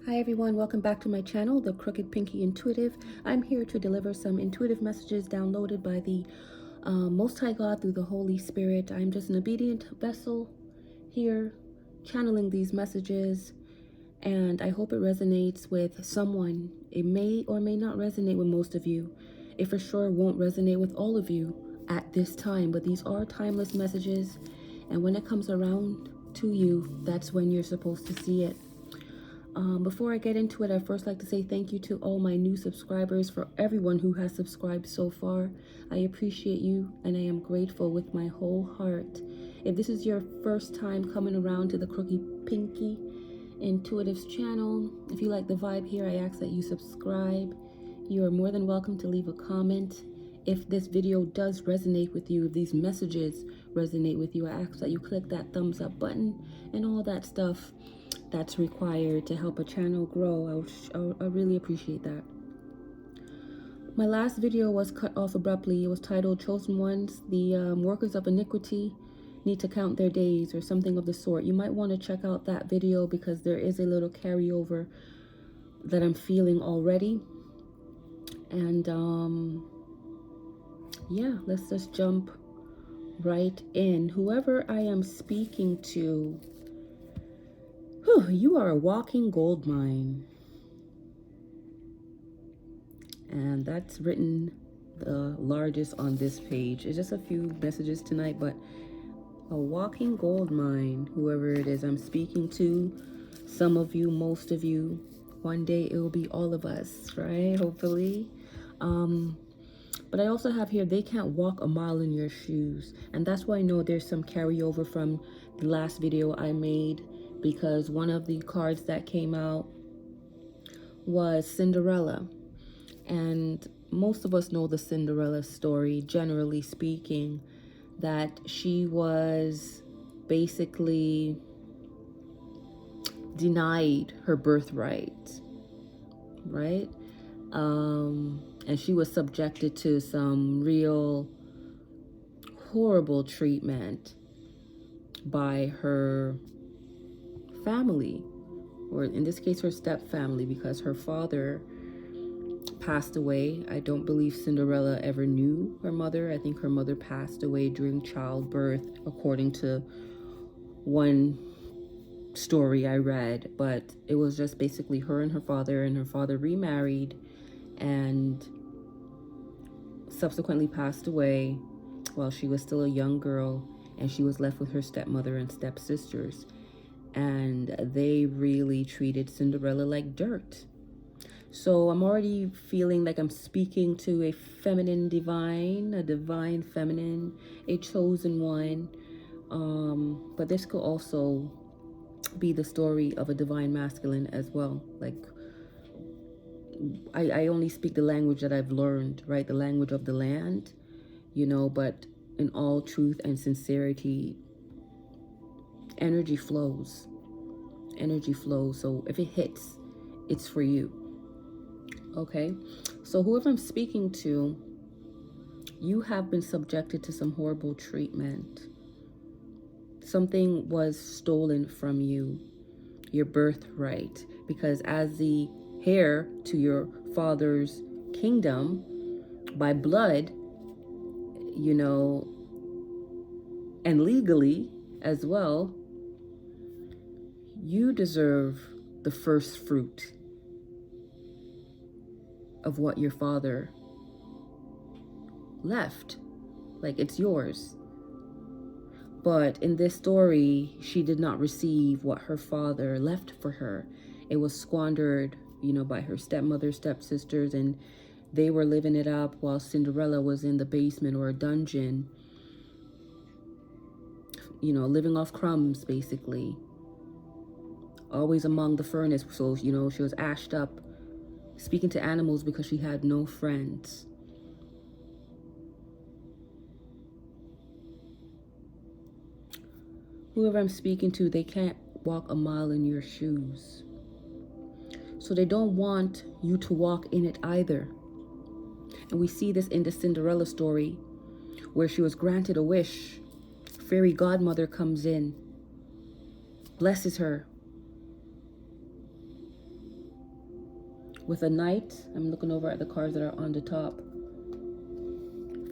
Hi everyone, welcome back to my channel, The Crooked Pinky Intuitive. I'm here to deliver some intuitive messages downloaded by the Most High God through the Holy Spirit. I'm just an obedient vessel here channeling these messages, and I hope it resonates with someone. It may or may not resonate with most of you. It for sure won't resonate with all of you at this time, but these are timeless messages, and when it comes around to you, that's when you're supposed to see it. Before I get into it, I'd first like to say thank you to all my new subscribers, for everyone who has subscribed so far. I appreciate you and I am grateful with my whole heart. If this is your first time coming around to the Crooked Pinky Intuitive's channel, if you like the vibe here, I ask that you subscribe. You are more than welcome to leave a comment. If this video does resonate with you, if these messages resonate with you, I ask that you click that thumbs up button and all that stuff that's required to help a channel grow. I really appreciate that. My last video was cut off abruptly. It was titled Chosen Ones, the workers of iniquity need to count their days, or something of the sort. You might want to check out that video because there is a little carryover that I'm feeling already. And yeah, let's just jump right in. Whoever I am speaking to, you are a walking gold mine. And that's written the largest on this page. It's just a few messages tonight, but a walking gold mine, whoever it is I'm speaking to, some of you, most of you, one day it will be all of us, right? Hopefully. But I also have here, they can't walk a mile in your shoes. And that's why I know there's some carryover from the last video I made, because one of the cards that came out was Cinderella. And most of us know the Cinderella story, generally speaking, that she was basically denied her birthright, right? And she was subjected to some real horrible treatment by her family, or in this case her step family, because her father passed away. I don't believe Cinderella ever knew her mother. I think her mother passed away during childbirth, according to one story I read. But it was just basically her and her father remarried and subsequently passed away while she was still a young girl, and she was left with her stepmother and stepsisters. And they really treated Cinderella like dirt. So I'm already feeling like I'm speaking to a feminine divine, a divine feminine, a chosen one. But this could also be the story of a divine masculine as well. Like, I only speak the language that I've learned, right? The language of the land, but in all truth and sincerity, energy flows. Energy flows. So if it hits, it's for you. Okay, so whoever I'm speaking to, you have been subjected to some horrible treatment. Something was stolen from you, your birthright, because as the heir to your father's kingdom by blood, and legally as well, you deserve the first fruit of what your father left. Like, it's yours. But in this story, she did not receive what her father left for her. It was squandered, by her stepmother, stepsisters, and they were living it up while Cinderella was in the basement or a dungeon, living off crumbs, basically. Always among the furnace. So, she was ashed up, speaking to animals because she had no friends. Whoever I'm speaking to, they can't walk a mile in your shoes. So they don't want you to walk in it either. And we see this in the Cinderella story, where she was granted a wish. Fairy godmother comes in, blesses her, with a night, I'm looking over at the cards that are on the top,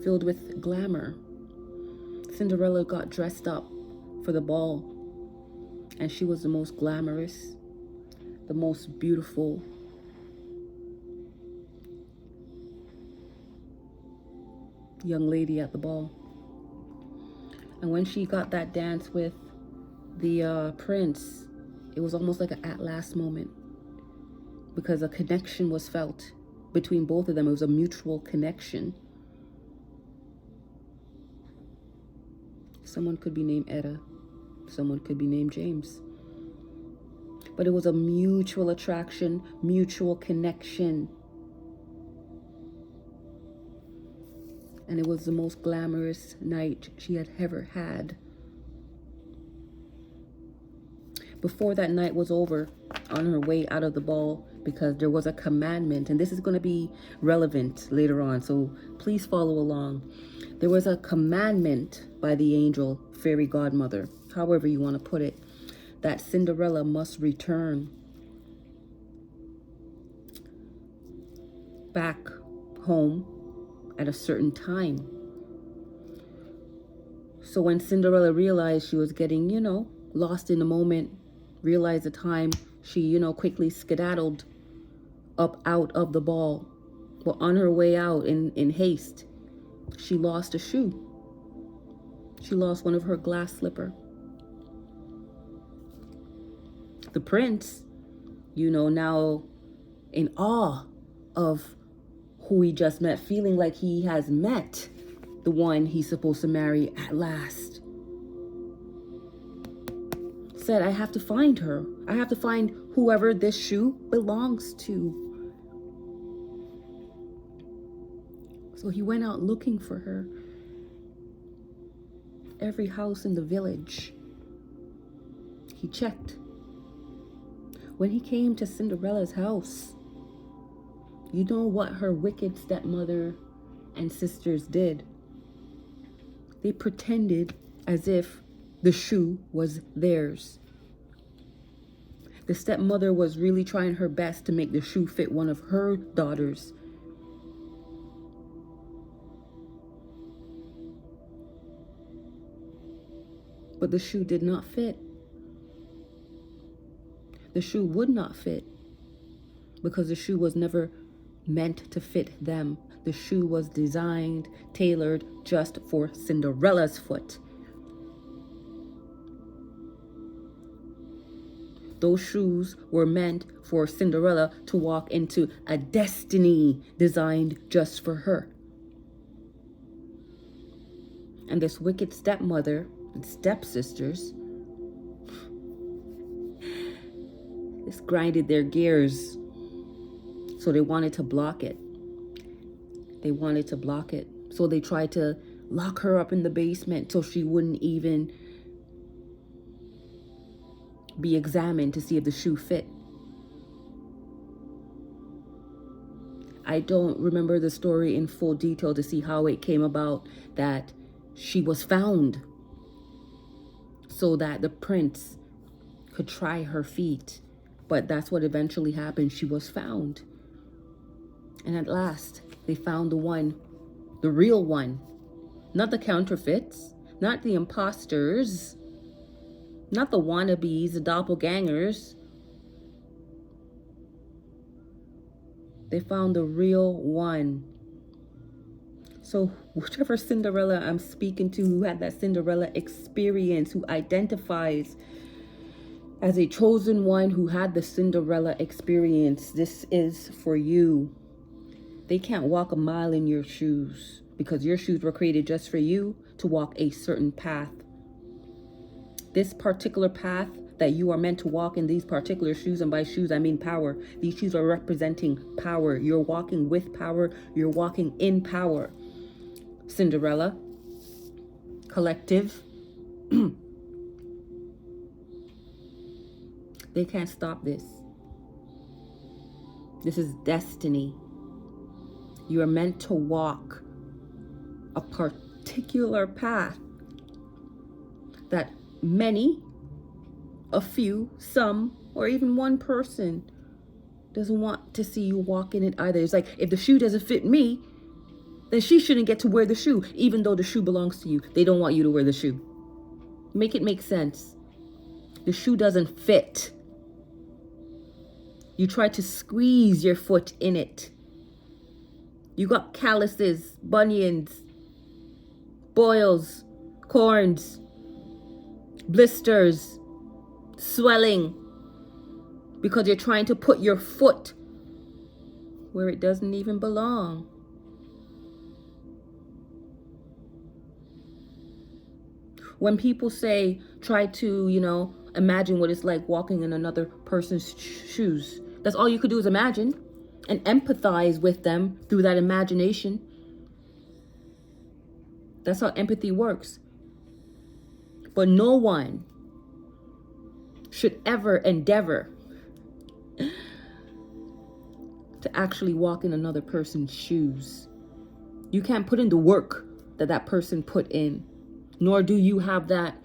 filled with glamour. Cinderella got dressed up for the ball, and she was the most glamorous, the most beautiful, young lady at the ball. And when she got that dance with the prince, it was almost like an at last moment, because a connection was felt between both of them. It was a mutual connection. Someone could be named Etta, someone could be named James, but it was a mutual attraction, mutual connection. And it was the most glamorous night she had ever had. Before that night was over, on her way out of the ball, because there was a commandment, and this is going to be relevant later on, so please follow along. There was a commandment by the angel, fairy godmother, however you want to put it, that Cinderella must return back home at a certain time. So when Cinderella realized she was getting, lost in the moment, realized the time, she, quickly skedaddled up out of the ball. But on her way out in haste, she lost a shoe. She lost one of her glass slipper. The prince, now in awe of who he just met, feeling like he has met the one he's supposed to marry at last, said, I have to find her. I have to find whoever this shoe belongs to. So he went out looking for her. Every house in the village, he checked. When he came to Cinderella's house, you know what her wicked stepmother and sisters did? They pretended as if the shoe was theirs. The stepmother was really trying her best to make the shoe fit one of her daughters. But the shoe did not fit. The shoe would not fit, because the shoe was never meant to fit them. The shoe was designed, tailored just for Cinderella's foot. Those shoes were meant for Cinderella to walk into a destiny designed just for her. And this wicked stepmother and stepsisters just grinded their gears. So they wanted to block it. They wanted to block it. So they tried to lock her up in the basement so she wouldn't even be examined to see if the shoe fit. I don't remember the story in full detail to see how it came about that she was found, so that the prince could try her feet. But that's what eventually happened. She was found. And at last, they found the one, the real one. Not the counterfeits, not the imposters, not the wannabes, the doppelgangers. They found the real one. So whichever Cinderella I'm speaking to, who had that Cinderella experience, who identifies as a chosen one who had the Cinderella experience, this is for you. They can't walk a mile in your shoes, because your shoes were created just for you to walk a certain path. This particular path that you are meant to walk in, these particular shoes, and by shoes I mean power. These shoes are representing power. You're walking with power. You're walking in power. Cinderella, collective, they can't stop this. This is destiny. You are meant to walk a particular path that many, a few, some, or even one person doesn't want to see you walk in it either. It's like, if the shoe doesn't fit me, then she shouldn't get to wear the shoe, even though the shoe belongs to you. They don't want you to wear the shoe. Make it make sense. The shoe doesn't fit. You try to squeeze your foot in it. You got calluses, bunions, boils, corns, blisters, swelling, because you're trying to put your foot where it doesn't even belong. When people say, try to, imagine what it's like walking in another person's shoes, that's all you could do is imagine and empathize with them through that imagination. That's how empathy works. But no one should ever endeavor to actually walk in another person's shoes. You can't put in the work that that person put in, nor do you have that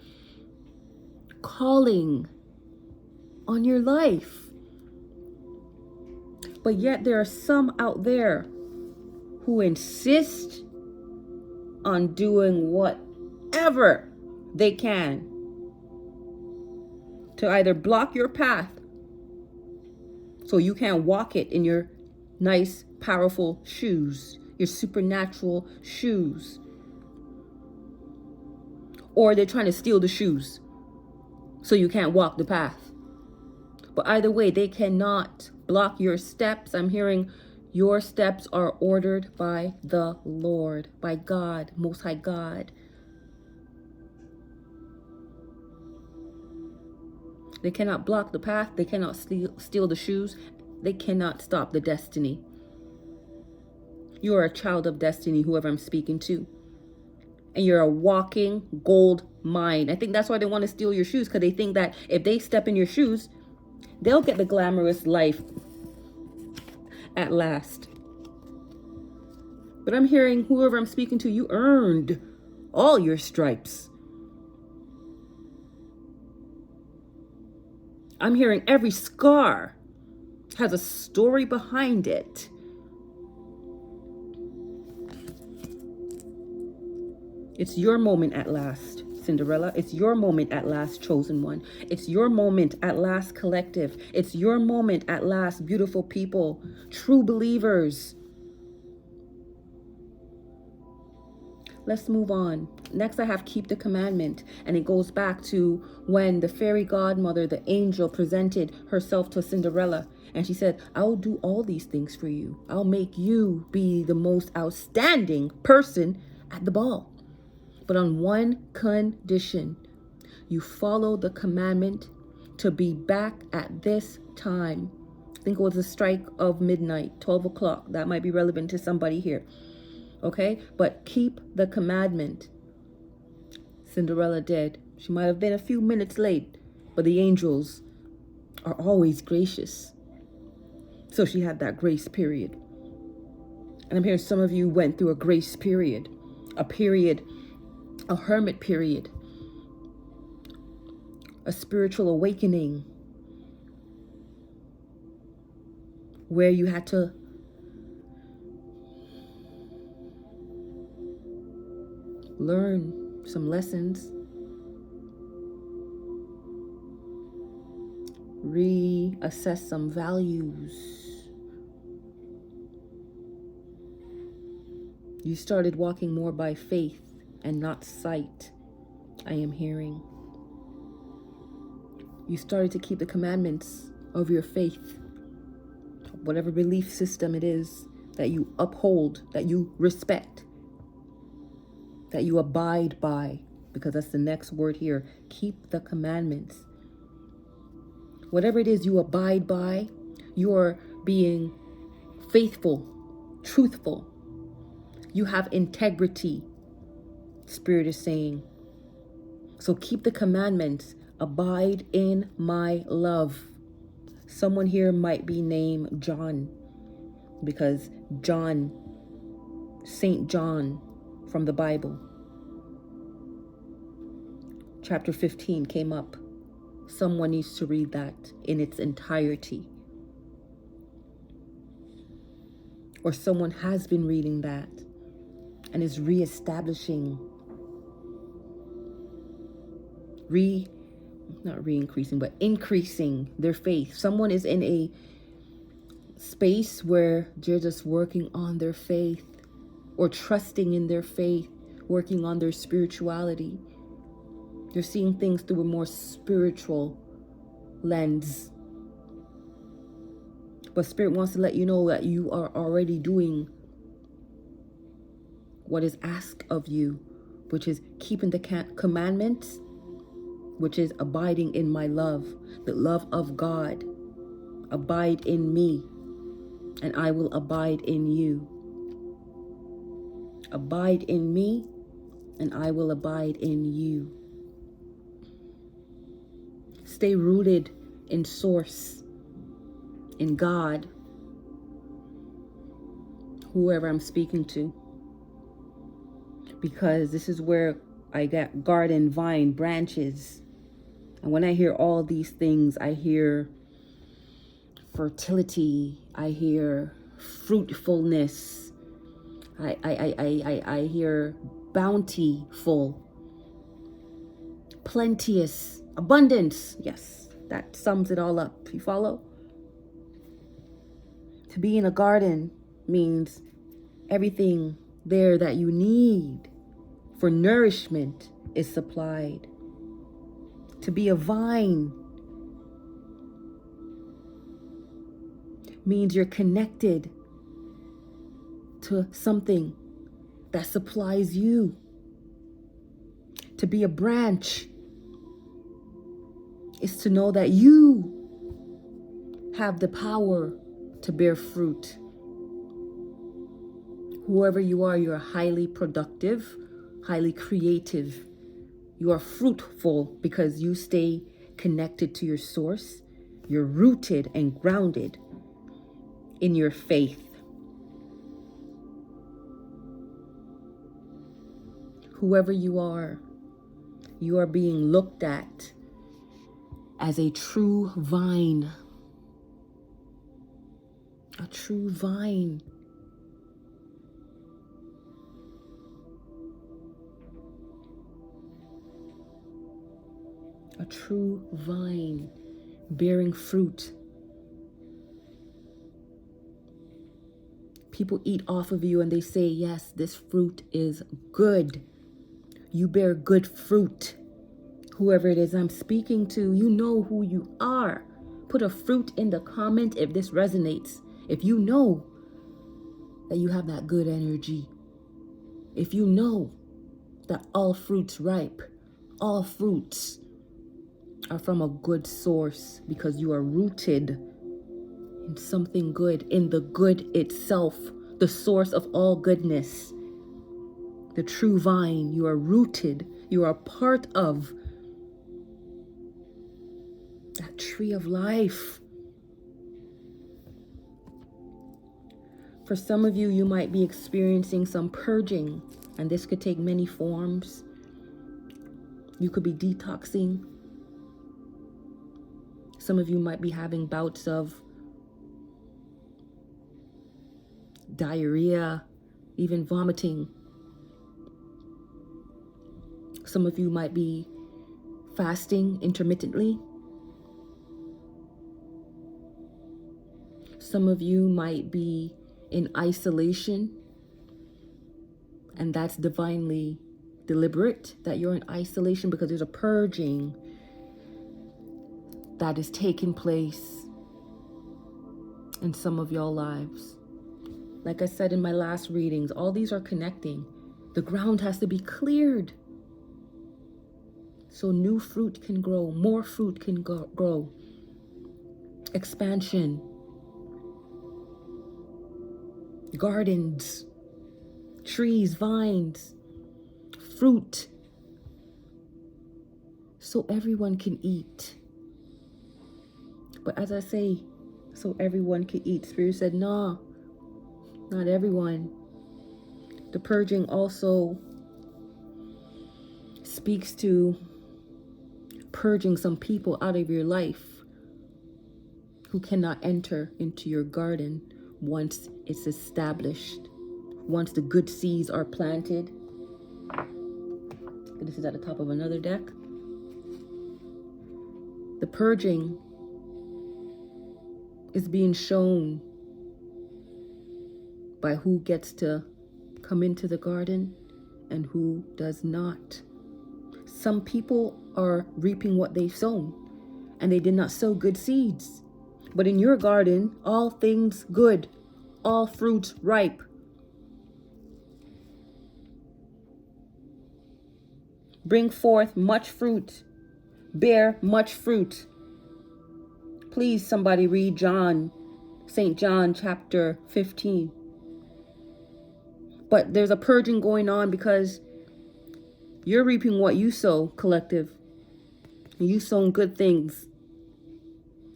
calling on your life. But yet there are some out there who insist on doing whatever they can to either block your path so you can't walk it in your nice, powerful shoes, your supernatural shoes, or they're trying to steal the shoes so you can't walk the path. But either way, they cannot block your steps. I'm hearing your steps are ordered by the Lord, by God, Most High God. They cannot block the path. They cannot steal the shoes. They cannot stop the destiny. You are a child of destiny, whoever I'm speaking to. And you're a walking gold mine. I think that's why they want to steal your shoes, because they think that if they step in your shoes, they'll get the glamorous life at last. But I'm hearing whoever I'm speaking to, you earned all your stripes. I'm hearing every scar has a story behind it. It's your moment at last, Cinderella. It's your moment at last, chosen one. It's your moment at last, collective. It's your moment at last, beautiful people, true believers. Let's move on. Next, I have keep the commandment. And it goes back to when the fairy godmother, the angel, presented herself to Cinderella. And she said, I'll do all these things for you. I'll make you be the most outstanding person at the ball. But on one condition, you follow the commandment to be back at this time. I think it was the strike of midnight, 12 o'clock. That might be relevant to somebody here. Okay, but keep the commandment. Cinderella did. She might have been a few minutes late, but the angels are always gracious. So she had that grace period. And I'm hearing some of you went through a grace period, a hermit period, a spiritual awakening, where you had to learn some lessons, reassess some values. You started walking more by faith and not sight, I am hearing. You started to keep the commandments of your faith, whatever belief system it is that you uphold, that you respect, that you abide by, because that's the next word here. Keep the commandments. Whatever it is you abide by, you're being faithful, truthful. You have integrity, Spirit is saying. So keep the commandments. Abide in my love. Someone here might be named John, because John, Saint John from the Bible, chapter 15 came up. Someone needs to read that in its entirety. or someone has been reading that and is reestablishing, not re-increasing, but increasing their faith. Someone is in a space where they're just working on their faith or trusting in their faith, working on their spirituality. They're seeing things through a more spiritual lens. But Spirit wants to let you know that you are already doing what is asked of you, which is keeping the commandments, which is abiding in my love, the love of God. Abide in me, and I will abide in you. Abide in me, and I will abide in you. Stay rooted in source, in God, whoever I'm speaking to. Because this is where I got garden, vine, branches. And when I hear all these things, I hear fertility, I hear fruitfulness, I hear bountiful, plenteous, abundance. Yes, that sums it all up. You follow? To be in a garden means everything there that you need for nourishment is supplied. To be a vine means you're connected to something that supplies you. To be a branch is to know that you have the power to bear fruit. Whoever you are highly productive, highly creative. You are fruitful because you stay connected to your source. You're rooted and grounded in your faith. Whoever you are being looked at as a true vine. A true vine. A true vine bearing fruit. People eat off of you and they say, yes, this fruit is good. You bear good fruit. Whoever it is I'm speaking to, you know who you are. Put a fruit in the comment if this resonates. If you know that you have that good energy. If you know that all fruits ripe, all fruits are from a good source because you are rooted in something good, in the good itself, the source of all goodness. The true vine, you are rooted, you are part of that tree of life. For some of you, you might be experiencing some purging, and this could take many forms. You could be detoxing. Some of you might be having bouts of diarrhea, even vomiting. Some of you might be fasting intermittently. Some of you might be in isolation, and that's divinely deliberate that you're in isolation because there's a purging that is taking place in some of your lives. Like I said in my last readings, all these are connecting. The ground has to be cleared so new fruit can grow, more fruit can grow. Expansion. Gardens, trees, vines, fruit, so everyone can eat. But as I say, so everyone can eat, Spirit said, nah, not everyone. The purging also speaks to purging some people out of your life who cannot enter into your garden once it's established, once the good seeds are planted. This is at the top of another deck. The purging is being shown by who gets to come into the garden and who does not. Some people are reaping what they've sown, and they did not sow good seeds. But in your garden, all things good, all fruits ripe. Bring forth much fruit, bear much fruit. Please, somebody read St. John chapter 15. But there's a purging going on because you're reaping what you sow, collective. You sown good things,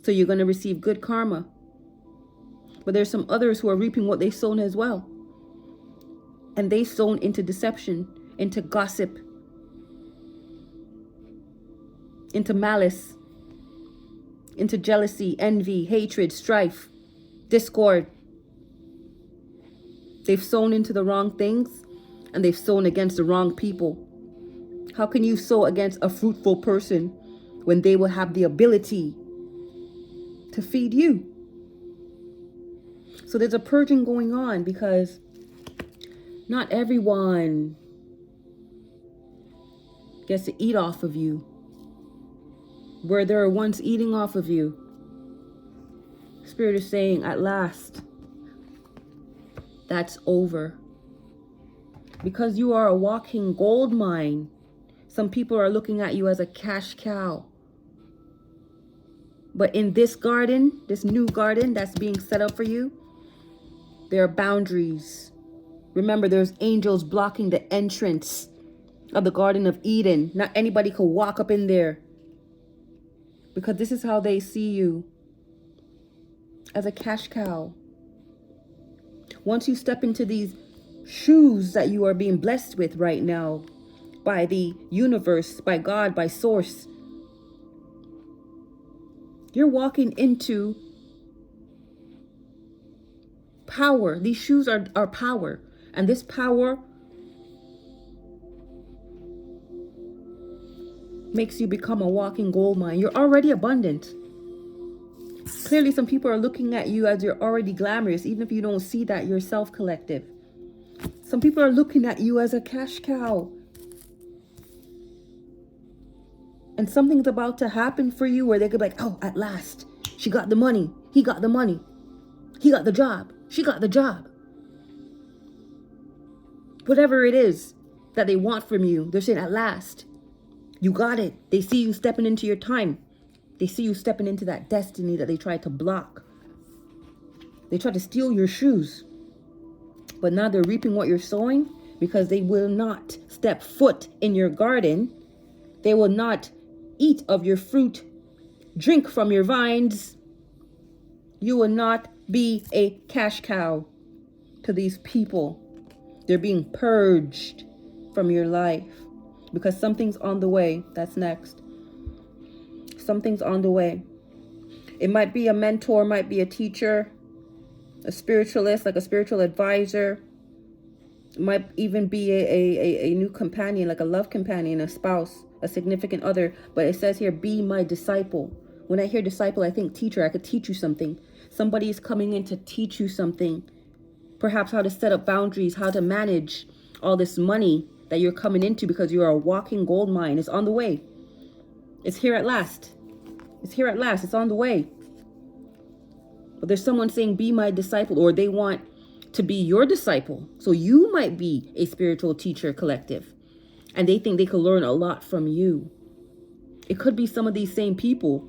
so you're going to receive good karma. But there's some others who are reaping what they sown as well. And they sown into deception, into gossip, into malice, into jealousy, envy, hatred, strife, discord. They've sown into the wrong things, and they've sown against the wrong people. How can you sow against a fruitful person when they will have the ability to feed you? So there's a purging going on because not everyone gets to eat off of you where there are once eating off of you. Spirit is saying, at last, that's over. Because you are a walking gold mine, some people are looking at you as a cash cow. But in this garden, this new garden that's being set up for you, there are boundaries. Remember, there's angels blocking the entrance of the Garden of Eden. Not anybody could walk up in there. Because this is how they see you, as a cash cow. Once you step into these shoes that you are being blessed with right now, by the universe, by God, by source, you're walking into power. These shoes are power. And this power makes you become a walking gold mine. You're already abundant. Clearly, some people are looking at you as you're already glamorous, even if you don't see that yourself, collective. Some people are looking at you as a cash cow. And something's about to happen for you where they could be like, oh, at last, she got the money. He got the money. He got the job. She got the job. Whatever it is that they want from you, they're saying, at last, you got it. They see you stepping into your time. They see you stepping into that destiny that they tried to block. They tried to steal your shoes. But now they're reaping what you're sowing because they will not step foot in your garden. They will not eat of your fruit, drink from your vines. You will not be a cash cow to these people. They're being purged from your life because something's on the way. That's next. Something's on the way. It might be a mentor, might be a teacher, a spiritualist, like a spiritual advisor. It might even be a new companion, like a love companion, a spouse, a significant other. But it says here, be my disciple. When I hear disciple, I think teacher. I could teach you something. Somebody is coming in to teach you something. Perhaps how to set up boundaries, how to manage all this money that you're coming into because you're a walking gold mine. It's on the way. It's here at last. It's here at last. It's on the way. But there's someone saying, be my disciple, or they want to be your disciple. So you might be a spiritual teacher, collective. And they think they could learn a lot from you. It could be some of these same people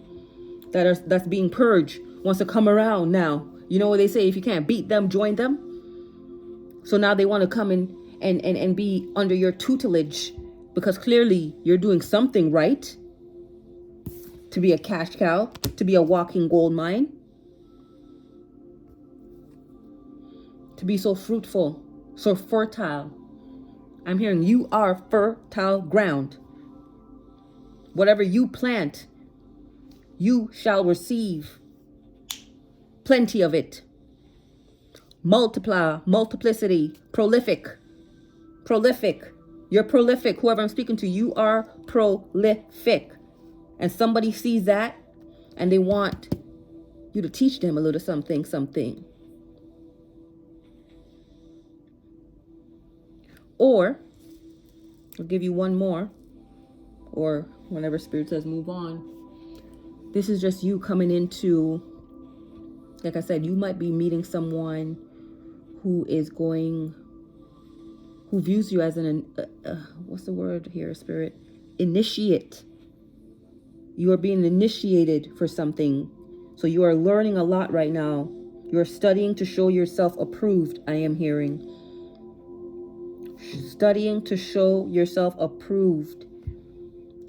that's being purged wants to come around now. You know what they say, if you can't beat them, join them. So now they want to come in and be under your tutelage because clearly you're doing something right. To be a cash cow, to be a walking gold mine, to be so fruitful, so fertile. I'm hearing you are fertile ground. Whatever you plant, you shall receive plenty of it. multiply, multiplicity, prolific. You're prolific. Whoever I'm speaking to, you are prolific. And somebody sees that and they want you to teach them a little something. Or, I'll give you one more, or whenever Spirit says move on. This is just you coming into, like I said, you might be meeting someone who views you as what's the word here, Spirit? Initiate. You are being initiated for something. So you are learning a lot right now. You're studying to show yourself approved, I am hearing. Studying to show yourself approved.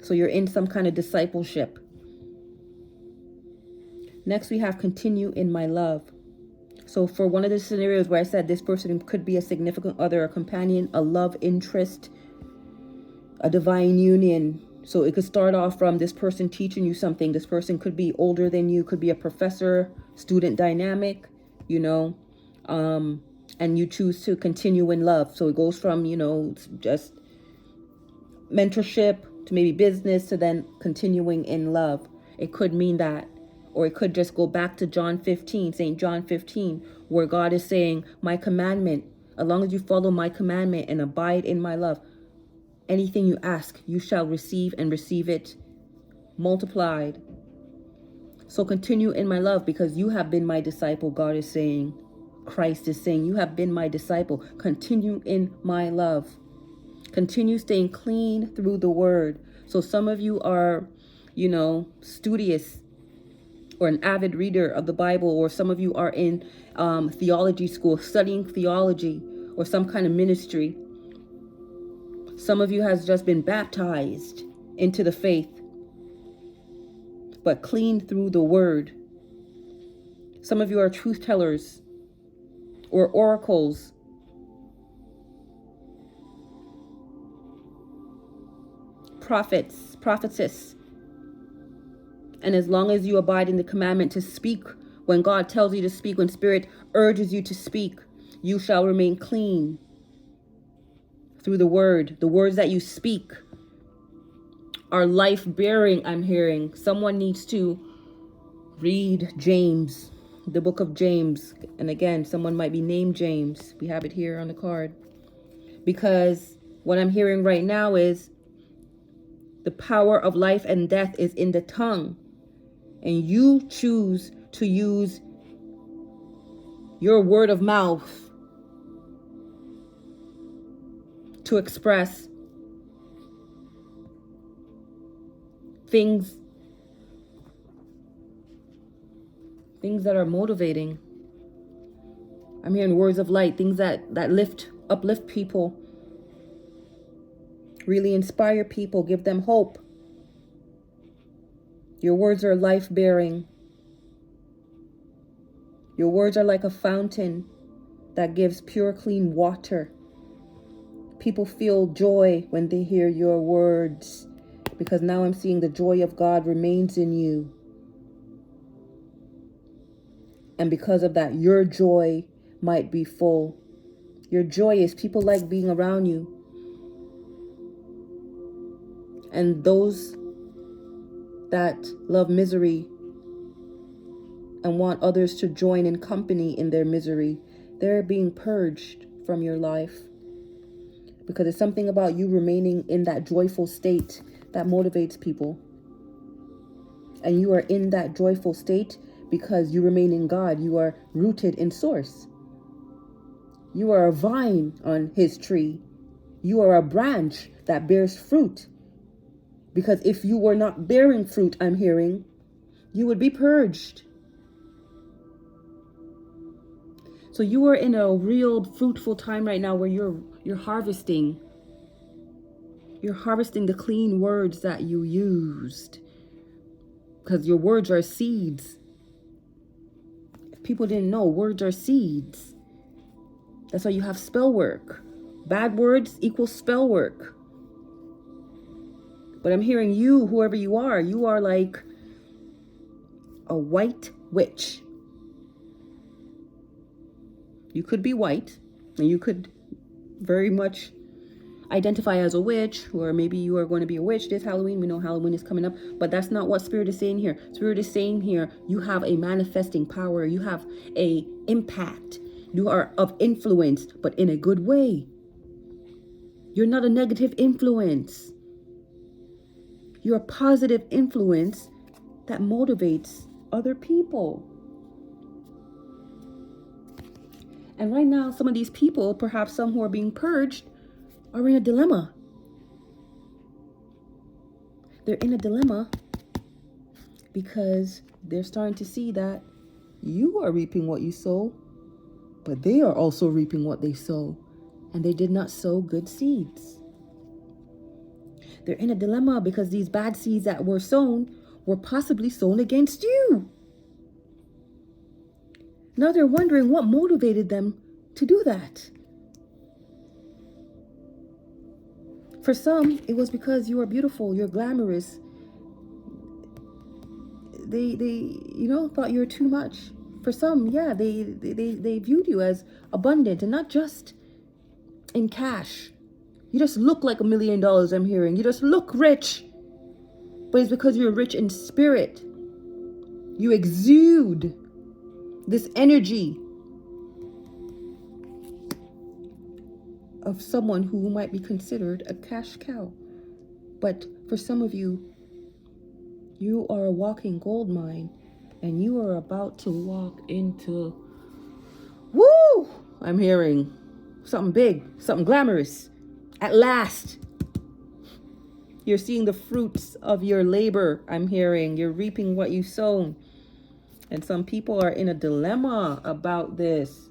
So you're in some kind of discipleship. Next, we have continue in my love. So for one of the scenarios where I said this person could be a significant other, a companion, a love interest, a divine union. So it could start off from this person teaching you something. This person could be older than you, could be a professor, student dynamic, and you choose to continue in love. So it goes from, just mentorship to maybe business to then continuing in love. It could mean that. Or it could just go back to John 15, St. John 15, where God is saying, my commandment, as long as you follow my commandment and abide in my love, anything you ask, you shall receive, and receive it multiplied. So continue in my love, because you have been my disciple, God is saying. Christ is saying, you have been my disciple. Continue in my love. Continue staying clean through the word. So some of you are, studious or an avid reader of the Bible, or some of you are in theology school, studying theology or some kind of ministry. Some of you has just been baptized into the faith, but clean through the word. Some of you are truth tellers or oracles. Prophets, prophetess. And as long as you abide in the commandment to speak, when God tells you to speak, when Spirit urges you to speak, you shall remain clean through the word. The words that you speak are life-bearing, I'm hearing. Someone needs to read James, the book of James. And again, someone might be named James. We have it here on the card. Because what I'm hearing right now is the power of life and death is in the tongue. And you choose to use your word of mouth to express things that are motivating. I'm hearing words of light, things that uplift people, really inspire people, give them hope. Your words are life-bearing. Your words are like a fountain that gives pure, clean water. People feel joy when they hear your words, because now I'm seeing the joy of God remains in you. And because of that, your joy might be full. You're joyous. People like being around you. And those that love misery and want others to join in company in their misery, they're being purged from your life. Because it's something about you remaining in that joyful state that motivates people. And you are in that joyful state because you remain in God. You are rooted in source. You are a vine on his tree. You are a branch that bears fruit. Because if you were not bearing fruit, I'm hearing, you would be purged. So you are in a real fruitful time right now where you're harvesting. You're harvesting the clean words that you used. Because your words are seeds. If people didn't know, words are seeds. That's why you have spell work. Bad words equals spell work. But I'm hearing you, whoever you are like a white witch. You could be white, and you could very much identify as a witch, or maybe you are going to be a witch this Halloween. We know Halloween is coming up, but that's not what Spirit is saying here. Spirit is saying here, you have a manifesting power. You have a impact. You are of influence, but in a good way. You're not a negative influence. You're a positive influence that motivates other people. And right now, some of these people, perhaps some who are being purged, are in a dilemma. They're in a dilemma because they're starting to see that you are reaping what you sow, but they are also reaping what they sow, and they did not sow good seeds. They're in a dilemma because these bad seeds that were sown were possibly sown against you. Now they're wondering what motivated them to do that. For some, it was because you are beautiful, you're glamorous. They thought you were too much. For some, yeah, they viewed you as abundant, and not just in cash. You just look like $1 million, I'm hearing. You just look rich. But it's because you're rich in spirit. You exude this energy of someone who might be considered a cash cow. But for some of you, you are a walking gold mine, and you are about to walk into, woo! I'm hearing something big, something glamorous. At last, you're seeing the fruits of your labor. I'm hearing you're reaping what you sown. And some people are in a dilemma about this.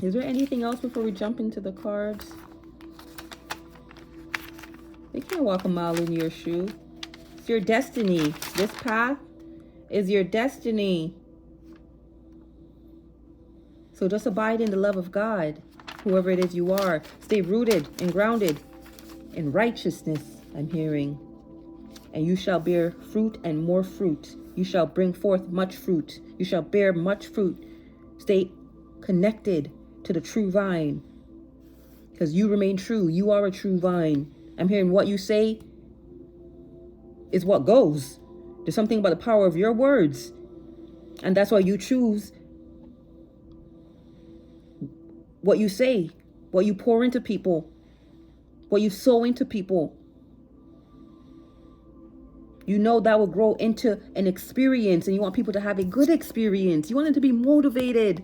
Is there anything else before we jump into the cards? They can't walk a mile in your shoe. It's your destiny. This path is your destiny. So just abide in the love of God, whoever it is you are. Stay rooted and grounded in righteousness, I'm hearing. And you shall bear fruit and more fruit. You shall bring forth much fruit. You shall bear much fruit. Stay connected to the true vine, because you remain true. You are a true vine. I'm hearing what you say is what goes. There's something about the power of your words, and that's why you choose what you say, what you pour into people, what you sow into people. You know that will grow into an experience, and you want people to have a good experience. You want them to be motivated.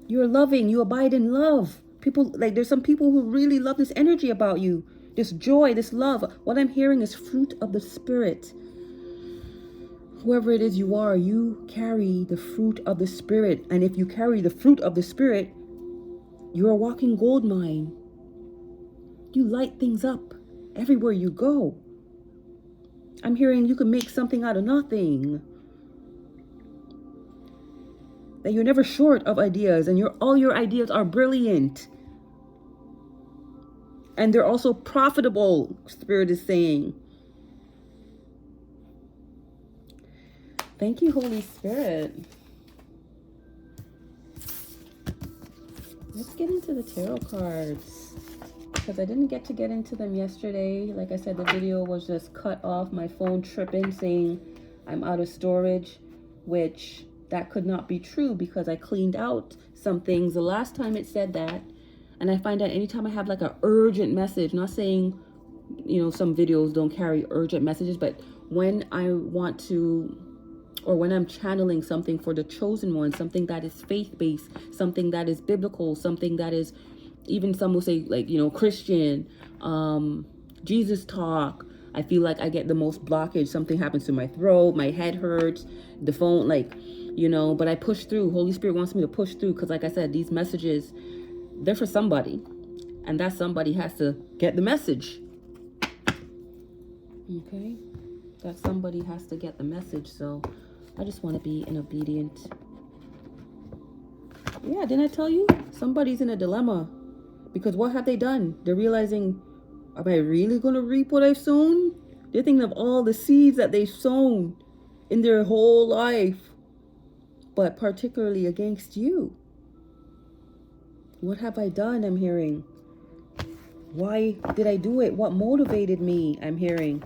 You're loving. You abide in love. People, like, there's some people who really love this energy about you. This joy, this love. What I'm hearing is fruit of the Spirit. Whoever it is you are, you carry the fruit of the Spirit. And if you carry the fruit of the Spirit, you're a walking gold mine. You light things up everywhere you go. I'm hearing you can make something out of nothing. That you're never short of ideas, and all your ideas are brilliant. And they're also profitable, Spirit is saying. Thank you, Holy Spirit. Let's get into the tarot cards, because I didn't get into them yesterday. Like I said, the video was just cut off. My phone tripping, saying I'm out of storage, which that could not be true because I cleaned out some things the last time it said that. And I find that anytime I have like an urgent message, not saying, some videos don't carry urgent messages, but when I want to, or when I'm channeling something for the chosen one, something that is faith-based, something that is biblical, something that is, even some will say, like, Christian, Jesus talk, I feel like I get the most blockage. Something happens to my throat, my head hurts, the phone, but I push through. Holy Spirit wants me to push through, because like I said, these messages, they're for somebody, and that somebody has to get the message. Okay, that somebody has to get the message. So I just want to be an obedient. Yeah, didn't I tell you? Somebody's in a dilemma, because what have they done? They're realizing, am I really going to reap what I've sown? They're thinking of all the seeds that they've sown. in their whole life, but particularly against you. What have I done? I'm hearing. Why did I do it? What motivated me? I'm hearing.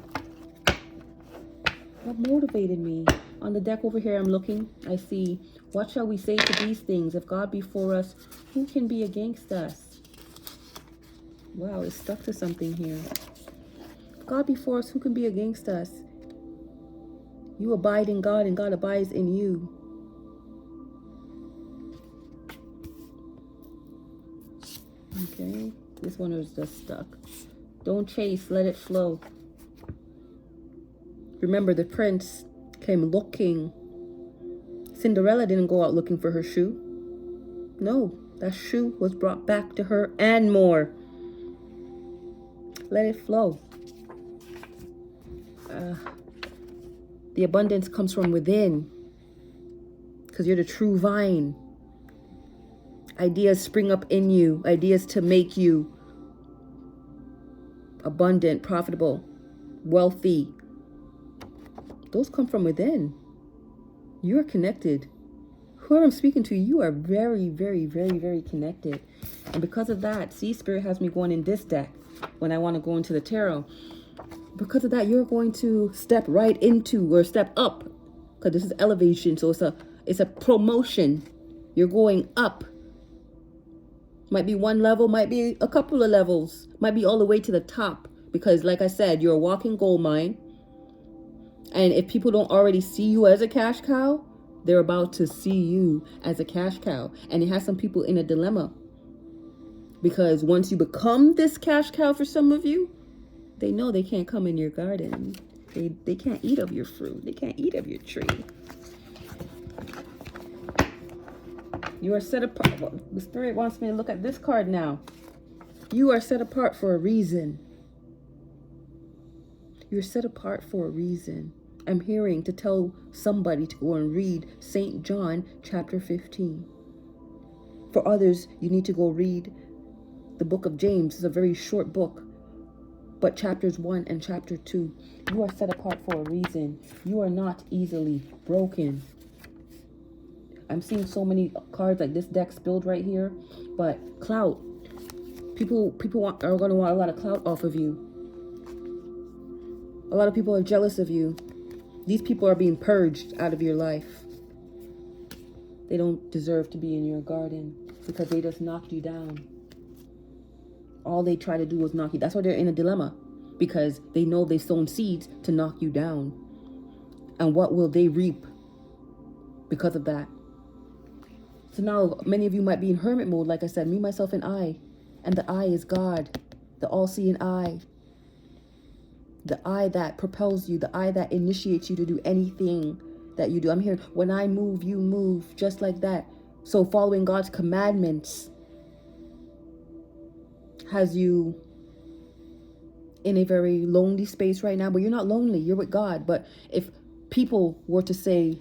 What motivated me? On the deck over here, I'm looking. I see, what shall we say to these things? If God be for us, who can be against us? Wow, it's stuck to something here. If God be for us, who can be against us? You abide in God and God abides in you. Okay, this one is just stuck. Don't chase, let it flow. Remember, the prince came looking. Cinderella didn't go out looking for her shoe. No, that shoe was brought back to her and more. Let it flow. The abundance comes from within, because you're the true vine. Ideas spring up in you. Ideas to make you abundant, profitable, wealthy. Those come from within. You're connected. Whoever I'm speaking to, you are very, very, very, very connected. And because of that, see, Spirit has me going in this deck when I want to go into the tarot. Because of that, you're going to step right into, or step up, because this is elevation. So it's a promotion. You're going up. Might be one level, might be a couple of levels, might be all the way to the top. Because like I said, you're a walking gold mine. And if people don't already see you as a cash cow, they're about to see you as a cash cow. And it has some people in a dilemma. Because once you become this cash cow for some of you, they know they can't come in your garden. They can't eat of your fruit. They can't eat of your tree. You are set apart. The Spirit wants me to look at this card now. You are set apart for a reason. You're set apart for a reason. I'm hearing to tell somebody to go and read St. John chapter 15. For others, you need to go read the book of James. It's a very short book, but chapters 1 and chapter 2. You are set apart for a reason. You are not easily broken. I'm seeing so many cards like this deck spilled right here, but clout. People are going to want a lot of clout off of you. A lot of people are jealous of you. These people are being purged out of your life. They don't deserve to be in your garden because they just knocked you down. All they try to do is knock you. That's why they're in a dilemma, because they know they've sown seeds to knock you down. And what will they reap because of that? So now many of you might be in hermit mode, like I said, me, myself, and I. And the I is God, the all-seeing eye. The eye that propels you, the eye that initiates you to do anything that you do. I'm here, when I move, you move, just like that. So following God's commandments has you in a very lonely space right now, but you're not lonely, you're with God. But if people were to say,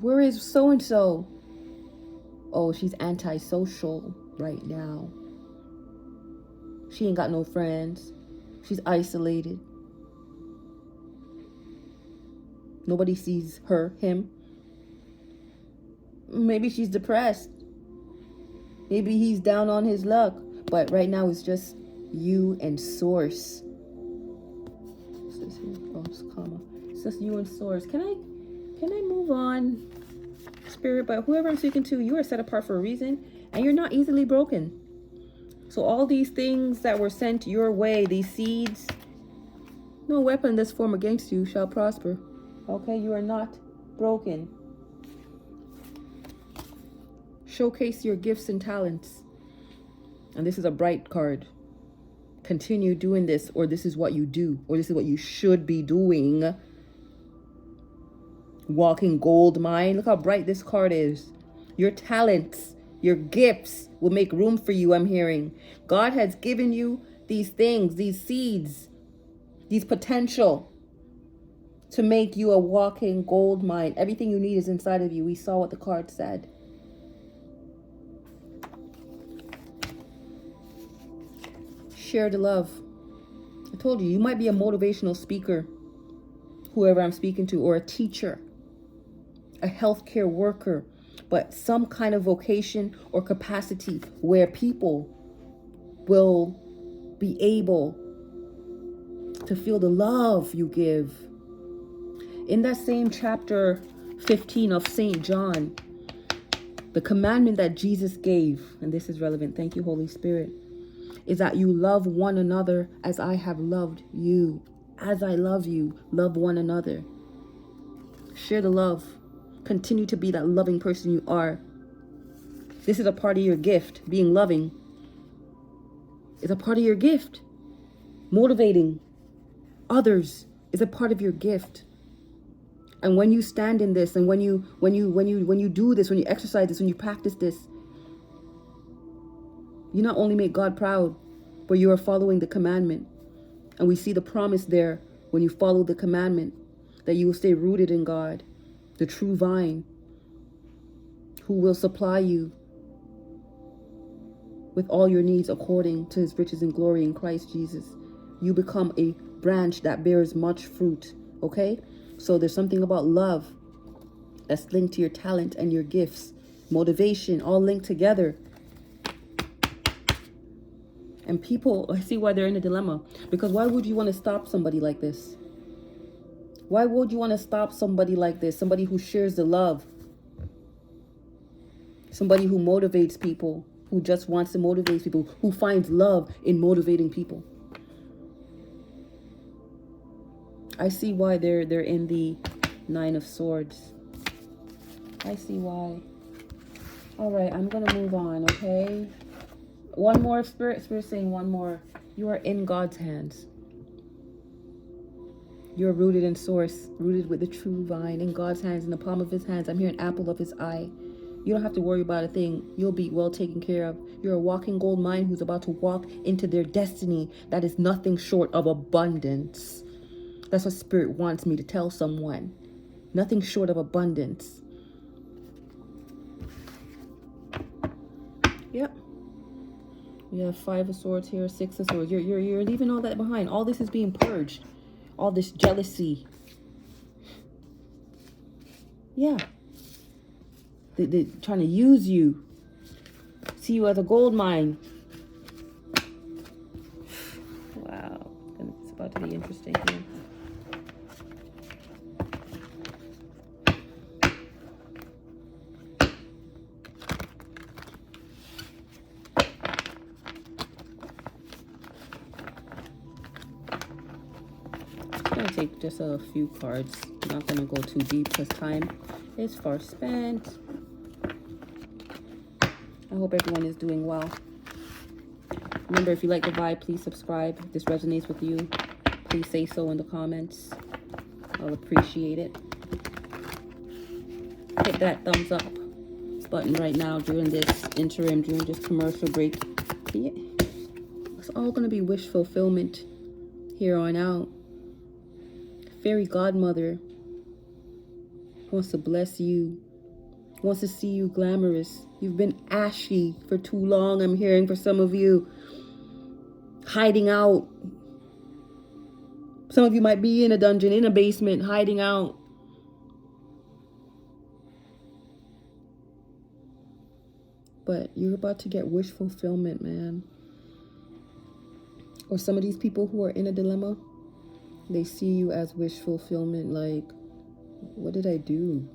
where is so-and-so? Oh, she's antisocial right now. She ain't got no friends. She's isolated. Nobody sees her, him. Maybe she's depressed. Maybe he's down on his luck. But right now it's just you and Source. What's this here? Oh, it's comma. It's just you and Source. Can I move on, Spirit? But whoever I'm speaking to, you are set apart for a reason, and you're not easily broken. So all these things that were sent your way, these seeds, no weapon that's formed against you shall prosper. Okay, you are not broken. Showcase your gifts and talents. And this is a bright card. Continue doing this, or this is what you do, or this is what you should be doing. Walking gold mine. Look how bright this card is. Your talents, your gifts will make room for you, I'm hearing. God has given you these things, these seeds, these potential to make you a walking gold mine. Everything you need is inside of you. We saw what the card said. Share the love. I told you, you might be a motivational speaker whoever I'm speaking to, or a teacher, a healthcare worker, but some kind of vocation or capacity where people will be able to feel the love you give. In that same chapter 15 of St. John, the commandment that Jesus gave, and this is relevant, thank you, Holy Spirit, is that you love one another as I have loved you. As I love you, love one another. Share the love. Continue to be that loving person you are. This is a part of your gift. Being loving is a part of your gift. Motivating others is a part of your gift. And when you stand in this, and when you do this, when you exercise this, when you practice this, you not only make God proud, but you are following the commandment. And we see the promise there when you follow the commandment, that you will stay rooted in God, the true vine, who will supply you with all your needs according to his riches and glory in Christ Jesus. You become a branch that bears much fruit, okay? So there's something about love that's linked to your talent and your gifts, motivation, all linked together. And people, I see why they're in a dilemma. Because why would you want to stop somebody like this? Why would you want to stop somebody like this? Somebody who shares the love. Somebody who motivates people, who just wants to motivate people, who finds love in motivating people. I see why they're in the 9 of Swords. I see why. All right, I'm going to move on, okay? One more, Spirit saying one more. You are in God's hands. You're rooted in source, rooted with the true vine, in God's hands, in the palm of his hands. I'm here, an apple of his eye. You don't have to worry about a thing. You'll be well taken care of. You're a walking gold mine who's about to walk into their destiny that is nothing short of abundance. That's what Spirit wants me to tell someone. Nothing short of abundance. Yep. We have 5 of Swords here, 6 of Swords. You're leaving all that behind. All this is being purged. All this jealousy. Yeah. They're trying to use you. See you as a gold mine. Wow. It's about to be interesting here. I'm going to take just a few cards. I'm not going to go too deep because time is far spent. I hope everyone is doing well. Remember, if you like the vibe, please subscribe. If this resonates with you, please say so in the comments. I'll appreciate it. Hit that thumbs up button right now during this interim, during this commercial break. Yeah. It's all going to be wish fulfillment here on out. Fairy godmother wants to bless you, wants to see you glamorous. You've been ashy for too long, I'm hearing, for some of you. Hiding out. Some of you might be in a dungeon, in a basement, hiding out. But you're about to get wish fulfillment, man. Or some of these people who are in a dilemma, they see you as wish fulfillment. Like, what did I do?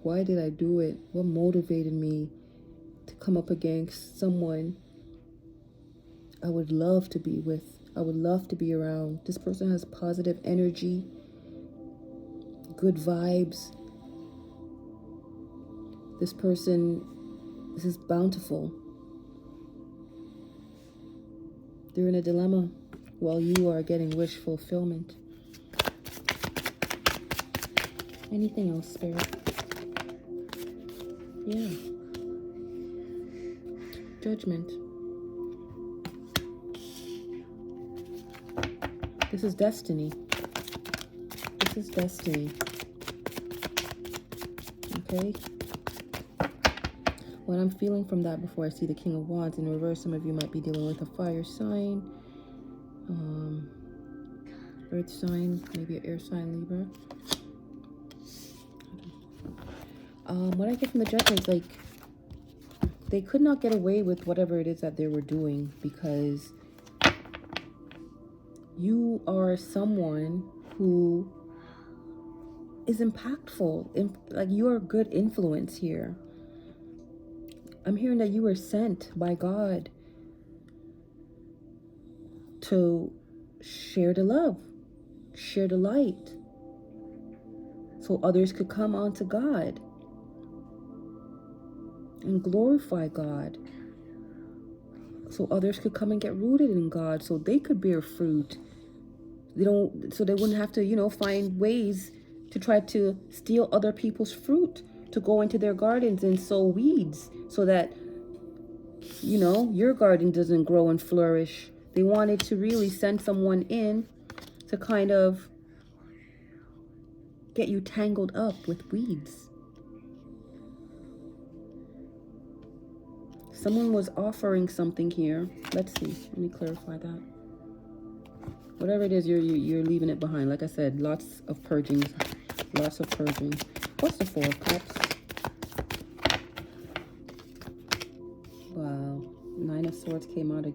Why did I do it? What motivated me to come up against someone I would love to be with? I would love to be around. This person has positive energy, good vibes. This is bountiful. They're in a dilemma while you are getting wish fulfillment. Anything else, Spirit? Yeah. Judgment. This is destiny. This is destiny. Okay? What I'm feeling from that before I see the King of Wands in reverse, some of you might be dealing with a fire sign. earth sign, maybe an air sign, Libra. What I get from the Judgment is like they could not get away with whatever it is that they were doing, because you are someone who is impactful. Like, you're a good influence here. I'm hearing that you were sent by God to share the love, share the light, so others could come onto God and glorify God, so others could come and get rooted in God, so they could bear fruit. So they wouldn't have to, you know, find ways to try to steal other people's fruit, to go into their gardens and sow weeds so that, you know, your garden doesn't grow and flourish. They wanted to really send someone in to kind of get you tangled up with weeds. Someone was offering something here. Let's see. Let me clarify that. Whatever it is, you're leaving it behind. Like I said, lots of purging. Lots of purging. What's the Four of Cups? Wow. Nine of Swords came out again.